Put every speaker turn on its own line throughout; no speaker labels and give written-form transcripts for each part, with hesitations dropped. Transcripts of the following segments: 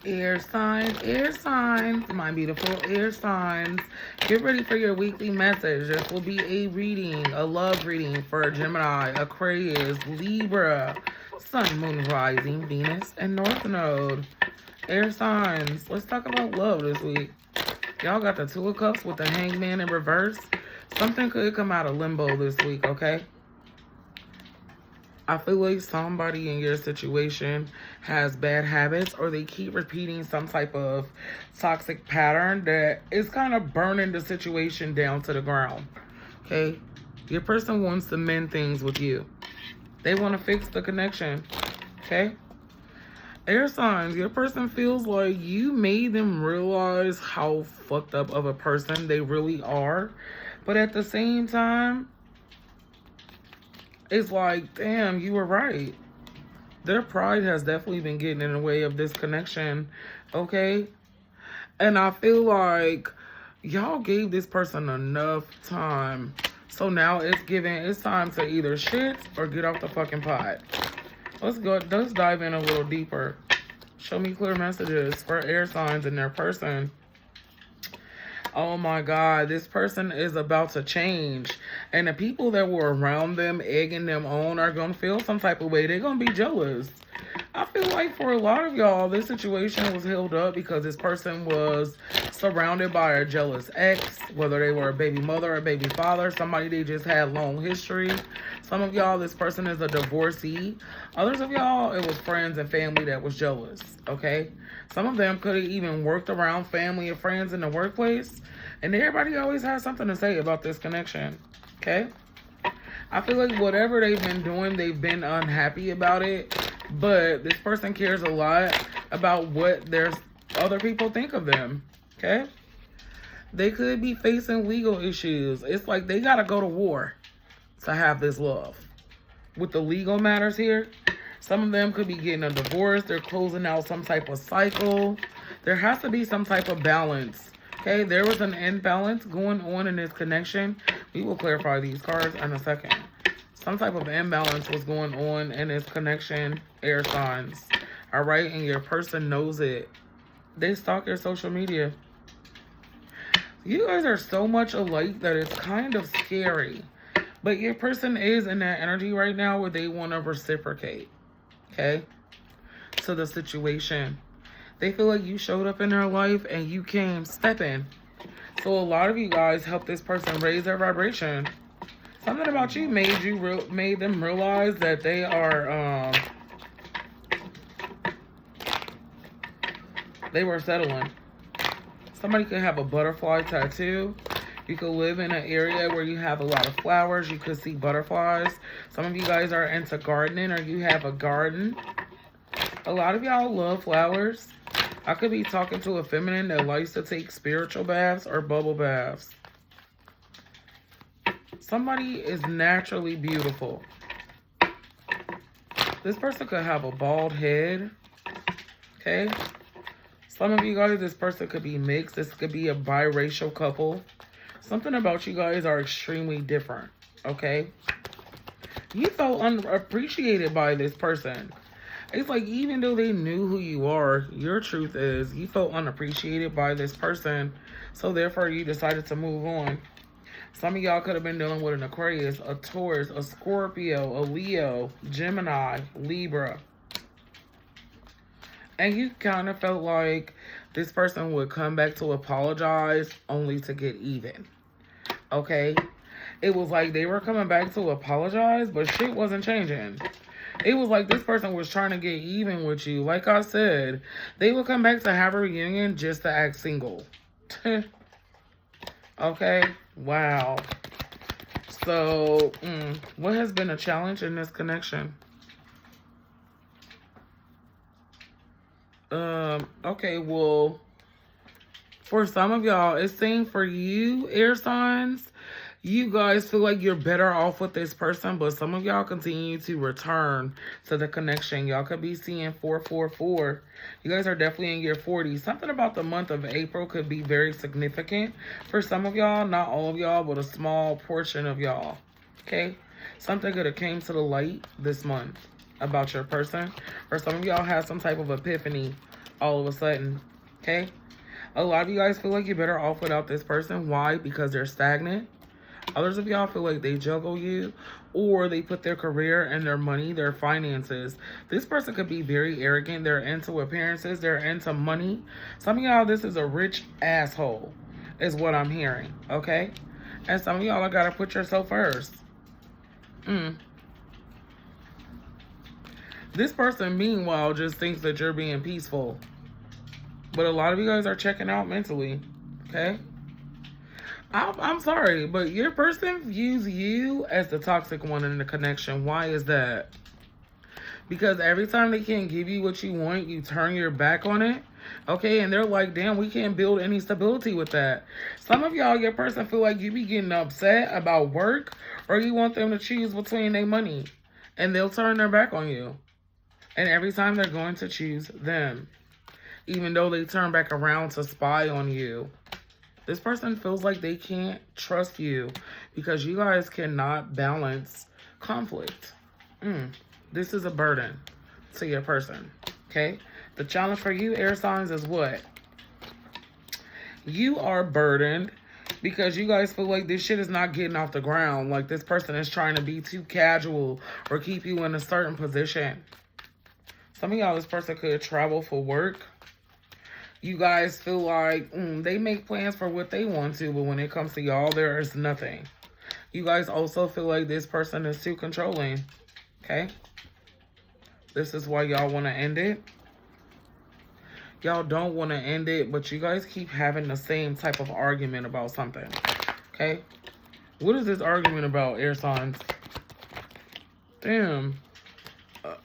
Air signs, my beautiful air signs. Get ready for your weekly message. This will be a reading, a love reading for Gemini, Aquarius, Libra, Sun, Moon, Rising, Venus, and North Node. Air signs. Let's talk about love this week. Y'all got the Two of Cups with the Hangman in reverse. Something could come out of limbo this week, okay? I feel like somebody in your situation has bad habits or they keep repeating some type of toxic pattern that is kind of burning the situation down to the ground. Okay? Your person wants to mend things with you. They want to fix the connection. Okay? Air signs, your person feels like you made them realize how fucked up of a person they really are. But at the same time, it's like, damn, you were right. Their pride has definitely been getting in the way of this connection, okay? And I feel like y'all gave this person enough time. So now it's time to either shit or get off the fucking pot. Let's dive in a little deeper. Show me clear messages for air signs and their person. Oh my God, this person is about to change. And the people that were around them, egging them on, are going to feel some type of way. They're going to be jealous. I feel like for a lot of y'all, this situation was held up because this person was surrounded by a jealous ex, whether they were a baby mother or a baby father, somebody they just had long history. Some of y'all, this person is a divorcee. Others of y'all, it was friends and family that was jealous, okay? Some of them could have even worked around family and friends in the workplace. And everybody always has something to say about this connection, okay? I feel like whatever they've been doing, they've been unhappy about it. But this person cares a lot about what their other people think of them, okay? They could be facing legal issues. It's like they got to go to war to have this love. With the legal matters here, some of them could be getting a divorce. They're closing out some type of cycle. There has to be some type of balance. Okay, there was an imbalance going on in this connection. We will clarify these cards in a second. Some type of imbalance was going on in this connection, air signs. All right, and your person knows it. They stalk your social media. You guys are so much alike that it's kind of scary. But your person is in that energy right now where they want to reciprocate, okay, to the situation. They feel like you showed up in their life and you came stepping. So a lot of you guys helped this person raise their vibration. Something about you made them realize that they are they were settling. Somebody could have a butterfly tattoo. You could live in an area where you have a lot of flowers. You could see butterflies. Some of you guys are into gardening or you have a garden. A lot of y'all love flowers. I could be talking to a feminine that likes to take spiritual baths or bubble baths. Somebody is naturally beautiful. This person could have a bald head. Okay? Some of you guys, this person could be mixed. This could be a biracial couple. Something about you guys are extremely different. Okay? You felt unappreciated by this person. It's like even though they knew who you are, your truth is you felt unappreciated by this person. So therefore you decided to move on. Some of y'all could have been dealing with an Aquarius, a Taurus, a Scorpio, a Leo, Gemini, Libra. And you kind of felt like this person would come back to apologize only to get even. Okay? It was like they were coming back to apologize, but shit wasn't changing. It was like this person was trying to get even with you. Like I said, they would come back to have a reunion just to act single. Okay? Wow. So, what has been a challenge in this connection? Okay, well, for some of y'all, it's saying for you, air signs, you guys feel like you're better off with this person, but some of y'all continue to return to the connection. Y'all could be seeing 444. You guys are definitely in your 40s. Something about the month of April could be very significant for some of y'all. Not all of y'all, but a small portion of y'all. Okay? Something could have came to the light this month about your person. Or some of y'all had some type of epiphany all of a sudden. Okay? A lot of you guys feel like you're better off without this person. Why? Because they're stagnant. Others of y'all feel like they juggle you, or they put their career and their money, their finances. This person could be very arrogant. They're into appearances. They're into money. Some of y'all, this is a rich asshole, is what I'm hearing. Okay? And some of y'all got to put yourself first. This person, meanwhile, just thinks that you're being peaceful. But a lot of you guys are checking out mentally. Okay? I'm sorry, but your person views you as the toxic one in the connection. Why is that? Because every time they can't give you what you want, you turn your back on it. Okay, and they're like, damn, we can't build any stability with that. Some of y'all, your person feel like you be getting upset about work, or you want them to choose between their money, and they'll turn their back on you. And every time they're going to choose them, even though they turn back around to spy on you. This person feels like they can't trust you because you guys cannot balance conflict. This is a burden to your person, okay? The challenge for you, air signs, is what? You are burdened because you guys feel like this shit is not getting off the ground. Like this person is trying to be too casual or keep you in a certain position. Some of y'all, this person could travel for work. You guys feel like they make plans for what they want to, but when it comes to y'all, there is nothing. You guys also feel like this person is too controlling, okay? This is why y'all want to end it. Y'all don't want to end it, but you guys keep having the same type of argument about something, okay? What is this argument about, air signs? Damn.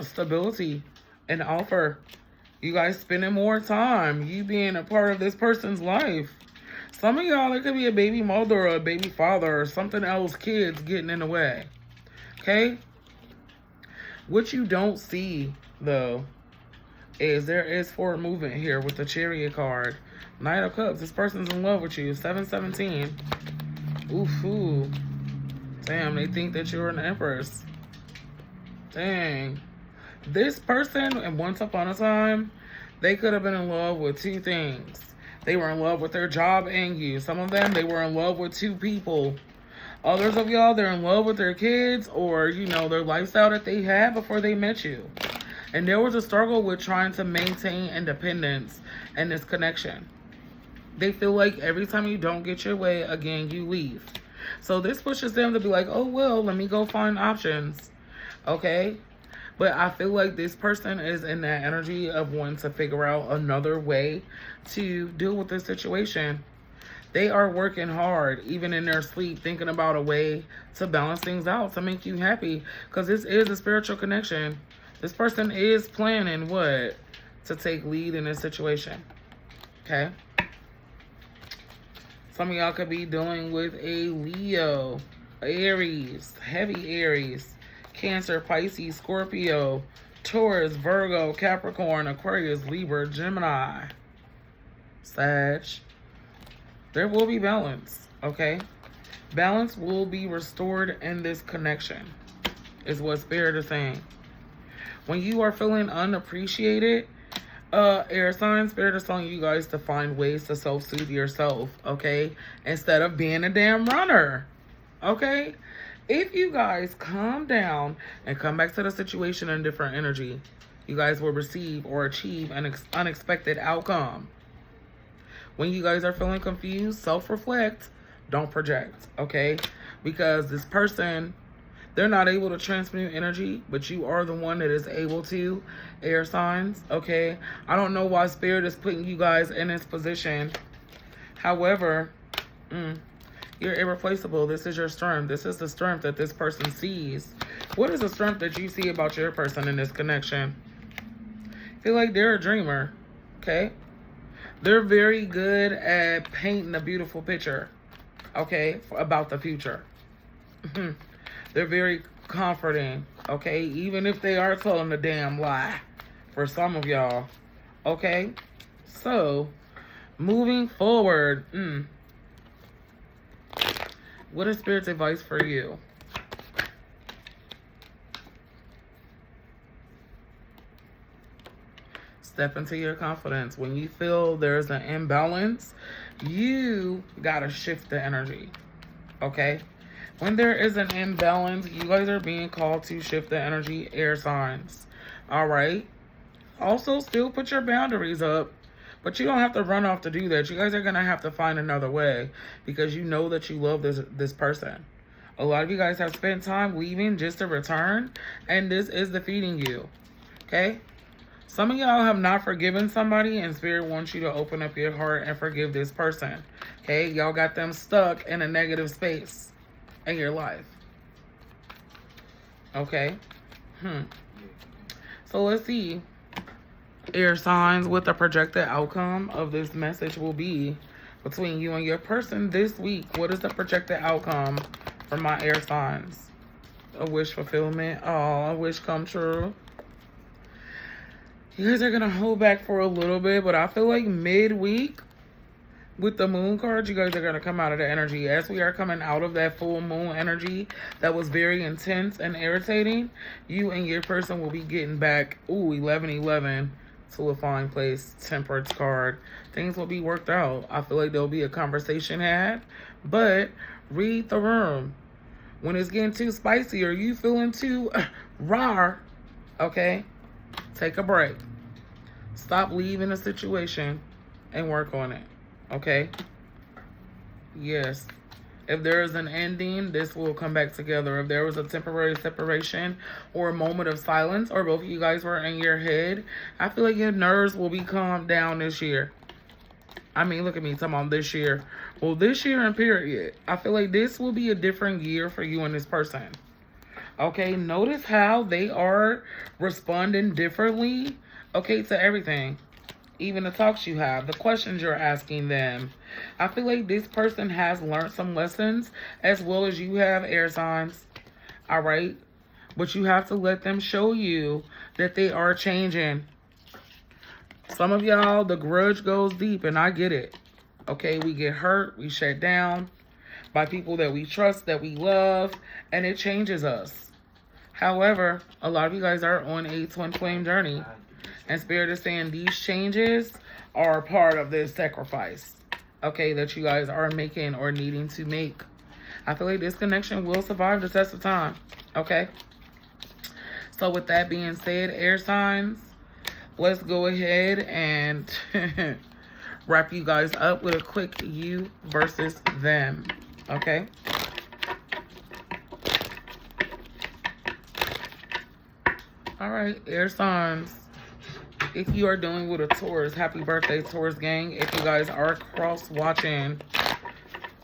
Stability and offer. You guys spending more time. You being a part of this person's life. Some of y'all, it could be a baby mother or a baby father or something else, kids getting in the way. Okay? What you don't see, though, is there is forward movement here with the Chariot card. Knight of Cups. This person's in love with you. 717. Ooh. Damn, they think that you're an empress. Dang. This person, and once upon a time, they could have been in love with two things. They were in love with their job and you. Some of them, they were in love with two people. Others of y'all, they're in love with their kids or, you know, their lifestyle that they had before they met you. And there was a struggle with trying to maintain independence and this connection. They feel like every time you don't get your way, again, you leave. So this pushes them to be like, oh, well, let me go find options. Okay? But I feel like this person is in that energy of wanting to figure out another way to deal with this situation. They are working hard, even in their sleep, thinking about a way to balance things out, to make you happy. Because this is a spiritual connection. This person is planning what? To take lead in this situation. Okay? Some of y'all could be dealing with a Leo, Aries, heavy Aries. Cancer, Pisces, Scorpio, Taurus, Virgo, Capricorn, Aquarius, Libra, Gemini, Sag. There will be balance, okay? Balance will be restored in this connection, is what Spirit is saying. When you are feeling unappreciated, air sign, Spirit is telling you guys to find ways to self-soothe yourself, okay? Instead of being a damn runner, okay? If you guys calm down and come back to the situation in different energy, you guys will receive or achieve an unexpected outcome. When you guys are feeling confused, self-reflect, don't project, okay? Because this person, they're not able to transmute energy, but you are the one that is able to, air signs, okay? I don't know why Spirit is putting you guys in this position. However, you're irreplaceable. This is your strength. This is the strength that this person sees. What is the strength that you see about your person in this connection? I feel like they're a dreamer, okay? They're very good at painting a beautiful picture, okay, about the future. They're very comforting, okay? Even if they are telling a damn lie for some of y'all, okay? So, moving forward, what is Spirit's advice for you? Step into your confidence. When you feel there's an imbalance, you got to shift the energy. Okay? When there is an imbalance, you guys are being called to shift the energy, air signs. All right? Also, still put your boundaries up, but you don't have to run off to do that. You guys are going to have to find another way because you know that you love this person. A lot of you guys have spent time leaving just to return, and this is defeating you. Okay? Some of y'all have not forgiven somebody, and Spirit wants you to open up your heart and forgive this person. Okay? Y'all got them stuck in a negative space in your life. Okay? So let's see. Air signs, what the projected outcome of this message will be between you and your person this week. What is the projected outcome for my air signs? A wish fulfillment. Oh, a wish come true. You guys are going to hold back for a little bit, but I feel like midweek with the moon card, you guys are going to come out of the energy. As we are coming out of that full moon energy that was very intense and irritating, you and your person will be getting back, 11-11 to a fine place. Temperance card. Things will be worked out. I feel like there'll be a conversation had, but read the room. When it's getting too spicy or you feeling too raw, okay, take a break. Stop leaving a situation and work on it, okay? Yes. If there is an ending, this will come back together. If there was a temporary separation or a moment of silence, or both of you guys were in your head, I feel like your nerves will be calmed down this year. I mean, look at me, talking about this year. Well, this year and period. I feel like this will be a different year for you and this person. Okay, notice how they are responding differently, okay, to everything. Even the talks you have, the questions you're asking them. I feel like this person has learned some lessons as well as you have, air signs. All right? But you have to let them show you that they are changing. Some of y'all, the grudge goes deep, and I get it. Okay, we get hurt, we shut down by people that we trust, that we love, and it changes us. However, a lot of you guys are on a twin flame journey. And Spirit is saying these changes are part of this sacrifice, okay, that you guys are making or needing to make. I feel like this connection will survive the test of time, okay? So with that being said, air signs, let's go ahead and wrap you guys up with a quick you versus them, okay? All right, air signs. If you are dealing with a Taurus, happy birthday, Taurus gang. If you guys are cross-watching,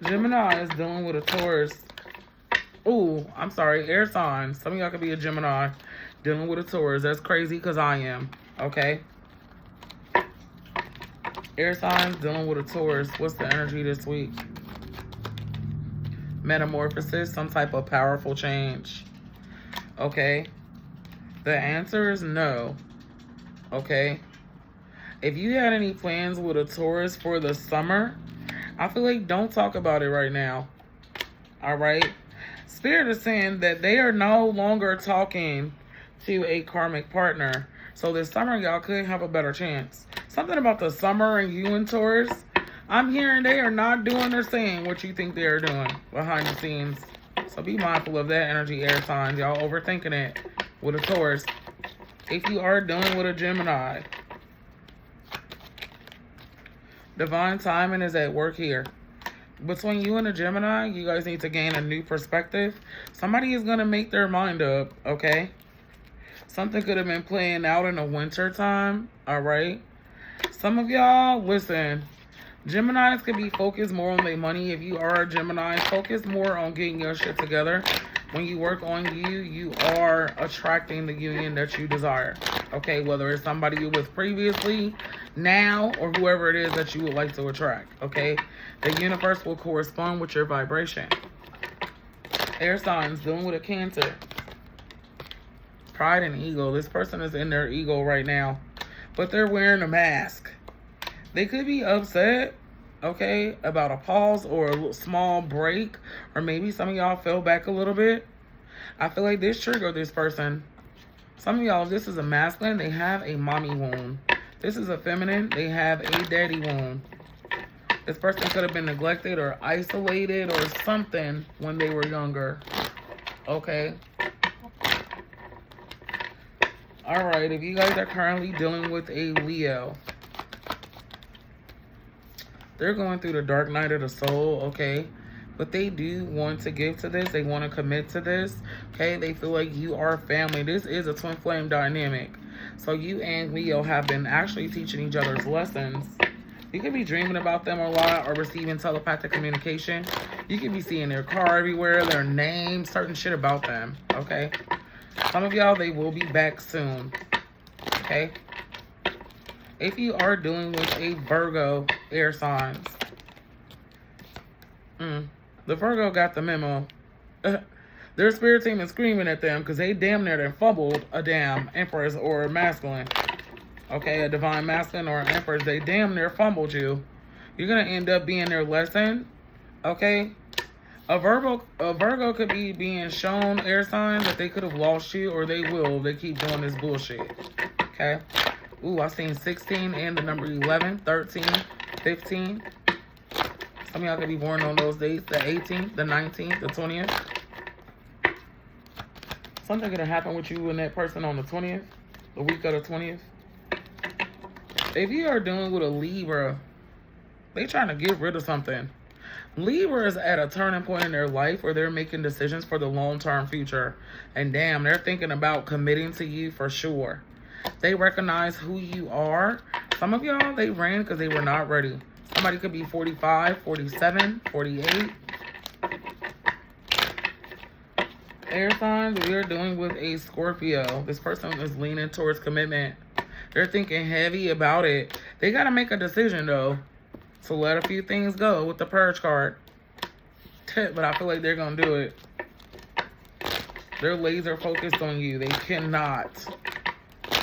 Gemini is dealing with a Taurus. Ooh, I'm sorry, air signs. Some of y'all could be a Gemini dealing with a Taurus. That's crazy because I am, okay? Air signs dealing with a Taurus. What's the energy this week? Metamorphosis, some type of powerful change, okay? The answer is no. Okay, if you had any plans with a Taurus for the summer, I feel like don't talk about it right now. All right, Spirit is saying that they are no longer talking to a karmic partner. So this summer, y'all could have a better chance. Something about the summer and you and Taurus, I'm hearing they are not doing or saying what you think they are doing behind the scenes. So be mindful of that energy, air signs. Y'all overthinking it with a Taurus. If you are dealing with a Gemini, divine timing is at work here. Between you and a Gemini, you guys need to gain a new perspective. Somebody is going to make their mind up, okay? Something could have been playing out in the winter time, all right? Some of y'all, listen, Geminis could be focused more on their money. If you are a Gemini, focus more on getting your shit together. When you work on you, you are attracting the union that you desire. Okay, whether it's somebody you were with previously, now, or whoever it is that you would like to attract. Okay, the universe will correspond with your vibration. Air signs dealing with a Cancer. Pride and ego. This person is in their ego right now, but they're wearing a mask. They could be upset, okay, about a pause or a small break, or maybe some of y'all fell back a little bit. I feel like this triggered this person. Some of y'all, if this is a masculine, they have a mommy wound. This is a feminine. They have a daddy wound. This person could have been neglected or isolated or something when they were younger. Okay. All right. If you guys are currently dealing with a Leo, they're going through the dark night of the soul. Okay. But they do want to give to this. They want to commit to this. Okay. They feel like you are family. This is a twin flame dynamic. So you and Leo have been actually teaching each other's lessons. You could be dreaming about them a lot or receiving telepathic communication. You could be seeing their car everywhere, their name, certain shit about them, okay? Some of y'all, they will be back soon, okay? If you are dealing with a Virgo air signs, the Virgo got the memo. Their spirit team is screaming at them because they damn near done fumbled a damn Empress or a masculine. Okay, a divine masculine or an Empress, they damn near fumbled you. You're going to end up being their lesson. Okay? A Virgo could be being shown air signs that they could have lost you, or they will if they keep doing this bullshit. Okay? Ooh, I seen 16 and the number 11, 13, 15. Some of y'all could be born on those dates, the 18th, the 19th, the 20th. Something could have happened with you and that person on the 20th, the week of the 20th. If you are dealing with a Libra, they trying to get rid of something. Libra is at a turning point in their life where they're making decisions for the long-term future. And damn, they're thinking about committing to you for sure. They recognize who you are. Some of y'all, they ran because they were not ready. Somebody could be 45, 47, 48. Air signs, if you're dealing with a Scorpio, this person is leaning towards commitment. They're thinking heavy about it. They got to make a decision, though, to let a few things go with the purge card. But I feel like they're going to do it. They're laser focused on you. They cannot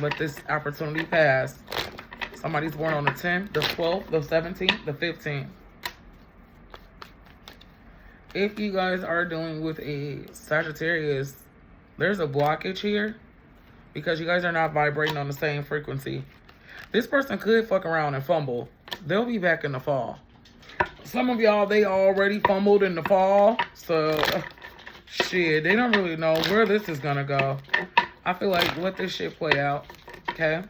let this opportunity pass. Somebody's born on the 10th, the 12th, the 17th, the 15th. If you guys are dealing with a Sagittarius, there's a blockage here. Because you guys are not vibrating on the same frequency. This person could fuck around and fumble. They'll be back in the fall. Some of y'all, they already fumbled in the fall. So, shit, they don't really know where this is going to go. I feel like let this shit play out. Okay?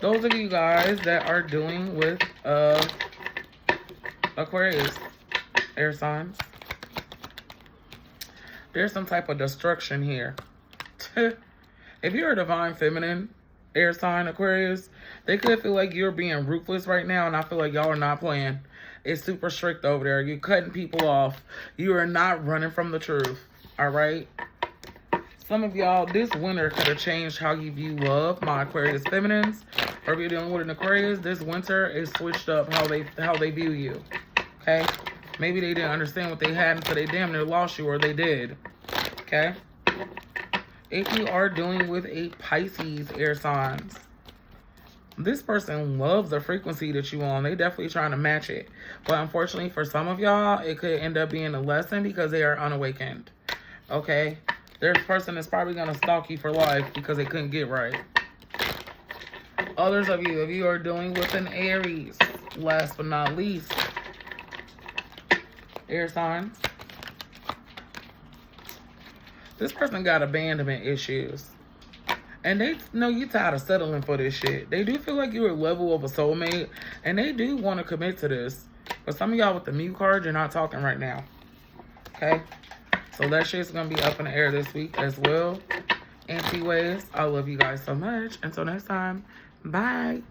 Those of you guys that are dealing with Aquarius air signs, there's some type of destruction here. If you're a divine feminine air sign Aquarius, they could feel like you're being ruthless right now, and I feel like y'all are not playing. It's super strict over there. You're cutting people off. You are not running from the truth. All right? Some of y'all, this winter could have changed how you view love, my Aquarius feminines. Or if you're dealing with an Aquarius, this winter is switched up how they view you. Okay? Maybe they didn't understand what they had until they damn near lost you, or they did. Okay? If you are dealing with a Pisces air signs, this person loves the frequency that you on. They definitely trying to match it. But unfortunately for some of y'all, it could end up being a lesson because they are unawakened. Okay? This person is probably going to stalk you for life because they couldn't get right. Others of you, if you are dealing with an Aries, last but not least, air signs, this person got abandonment issues. And they know you tired of settling for this shit. They do feel like you're a level of a soulmate. And they do want to commit to this. But some of y'all with the mute card, you're not talking right now. Okay? So that shit's going to be up in the air this week as well. Anti-waves, I love you guys so much. Until next time, bye.